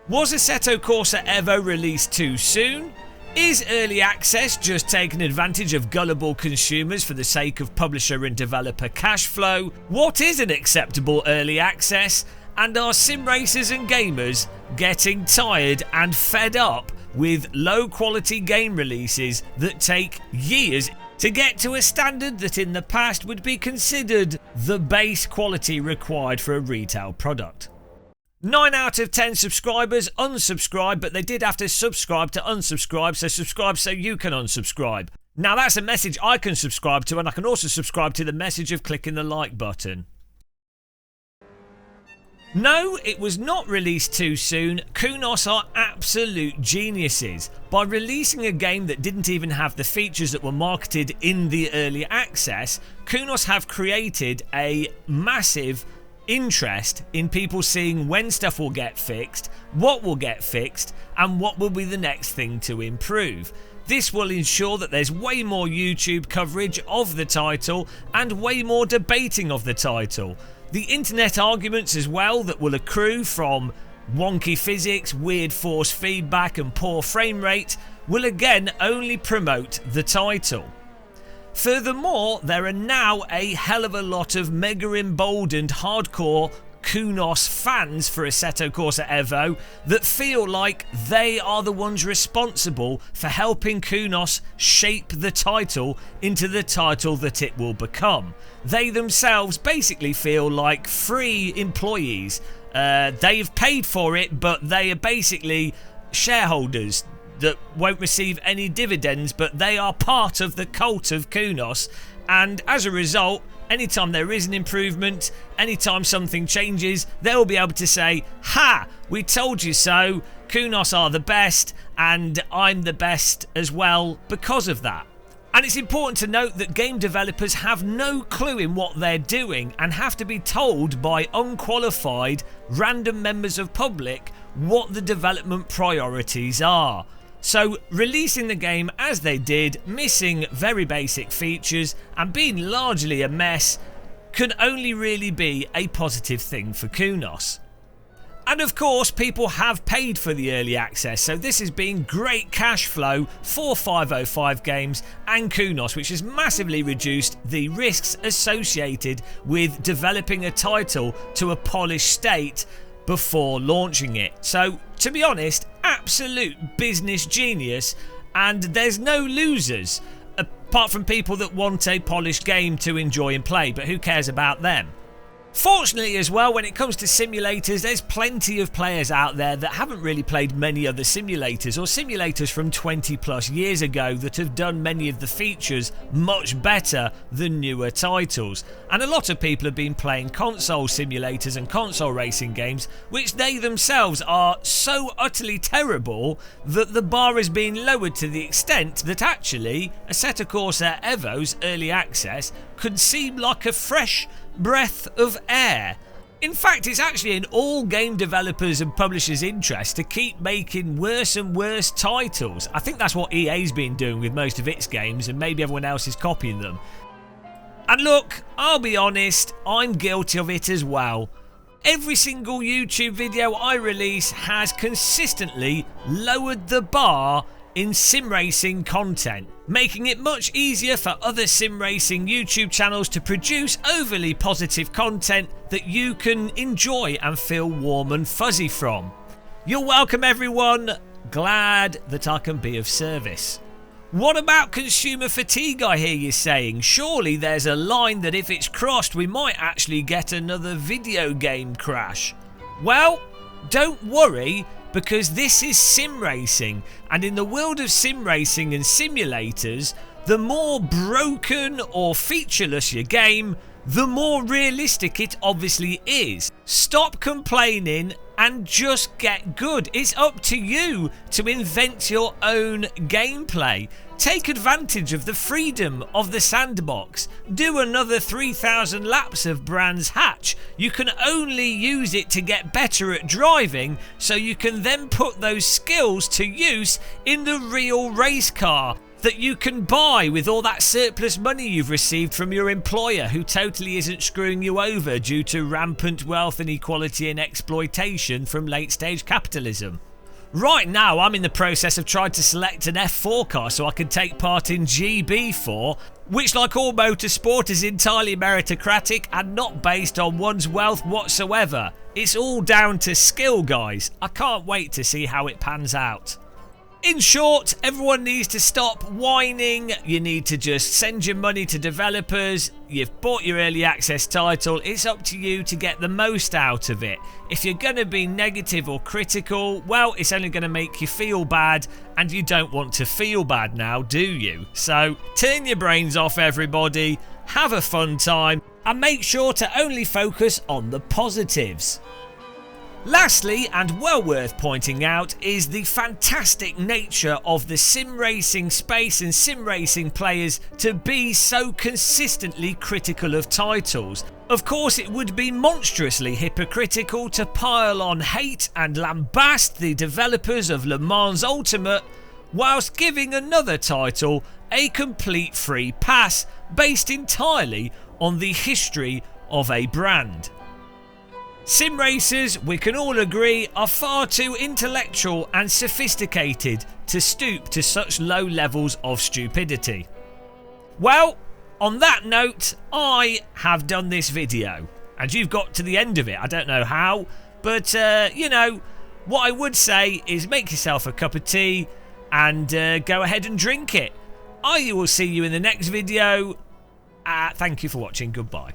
Was Assetto Corsa Evo released too soon? Is early access just taking advantage of gullible consumers for the sake of publisher and developer cash flow? What is an acceptable early access? And are sim racers and gamers getting tired and fed up with low quality game releases that take years to get to a standard that in the past would be considered the base quality required for a retail product? 9 out of 10 subscribers unsubscribe, but they did have to subscribe to unsubscribe, so subscribe so you can unsubscribe. Now that's a message I can subscribe to, and I can also subscribe to the message of clicking the like button. No, it was not released too soon. Kunos are absolute geniuses. By releasing a game that didn't even have the features that were marketed in the early access, Kunos have created a massive interest in people seeing when stuff will get fixed, what will get fixed, and what will be the next thing to improve. This will ensure that there's way more YouTube coverage of the title and way more debating of the title. The internet arguments as well that will accrue from wonky physics, weird force feedback and poor frame rate will again only promote the title. Furthermore, there are now a hell of a lot of mega emboldened hardcore Kunos fans for Assetto Corsa Evo that feel like they are the ones responsible for helping Kunos shape the title into the title that it will become. They themselves basically feel like free employees. They've paid for it, but they are basically shareholders that won't receive any dividends, but they are part of the cult of Kunos, and as a result, anytime there is an improvement, anytime something changes, they'll be able to say, "Ha! We told you so, Kunos are the best, and I'm the best as well because of that." And it's important to note that game developers have no clue in what they're doing and have to be told by unqualified, random members of public what the development priorities are. So releasing the game as they did, missing very basic features and being largely a mess, can only really be a positive thing for Kunos. And of course, people have paid for the early access, so this has been great cash flow for 505 Games and Kunos, which has massively reduced the risks associated with developing a title to a polished state before launching it. So, to be honest, absolute business genius, and there's no losers, apart from people that want a polished game to enjoy and play, but who cares about them? Fortunately as well, when it comes to simulators, there's plenty of players out there that haven't really played many other simulators, or simulators from 20 plus years ago that have done many of the features much better than newer titles. And a lot of people have been playing console simulators and console racing games, which they themselves are so utterly terrible that the bar has been lowered to the extent that actually Assetto Corsa Evo's early access could seem like a fresh breath of air. In fact, it's actually in all game developers and publishers' interest to keep making worse and worse titles. I think that's what EA's been doing with most of its games, and maybe everyone else is copying them. And look, I'll be honest, I'm guilty of it as well. Every single YouTube video I release has consistently lowered the bar in sim racing content, making it much easier for other sim racing YouTube channels to produce overly positive content that you can enjoy and feel warm and fuzzy from. You're welcome everyone, glad that I can be of service. What about consumer fatigue, I hear you saying? Surely there's a line that if it's crossed we might actually get another video game crash. Well, don't worry, because this is sim racing, and in the world of sim racing and simulators, the more broken or featureless your game, the more realistic it obviously is. Stop complaining and just get good. It's up to you to invent your own gameplay. Take advantage of the freedom of the sandbox. Do another 3,000 laps of Brands Hatch. You can only use it to get better at driving, so you can then put those skills to use in the real race car. that you can buy with all that surplus money you've received from your employer, who totally isn't screwing you over due to rampant wealth inequality and exploitation from late stage capitalism. Right now I'm in the process of trying to select an F4 car so I can take part in GB4, which, like all motorsport, is entirely meritocratic and not based on one's wealth whatsoever. It's all down to skill, guys. I can't wait to see how it pans out. In short, everyone needs to stop whining. You need to just send your money to developers. You've bought your early access title. It's up to you to get the most out of it. If you're going to be negative or critical, well, it's only going to make you feel bad, and you don't want to feel bad now, do you? So turn your brains off, everybody. Have a fun time and make sure to only focus on the positives. Lastly, and well worth pointing out, is the fantastic nature of the sim racing space and sim racing players to be so consistently critical of titles. Of course, it would be monstrously hypocritical to pile on hate and lambast the developers of Le Mans Ultimate whilst giving another title a complete free pass based entirely on the history of a brand. Sim racers, we can all agree, are far too intellectual and sophisticated to stoop to such low levels of stupidity. Well, on that note, I have done this video, and you've got to the end of it. I don't know how, but you know, what I would say is make yourself a cup of tea and go ahead and drink it. I will see you in the next video. Thank you for watching. Goodbye.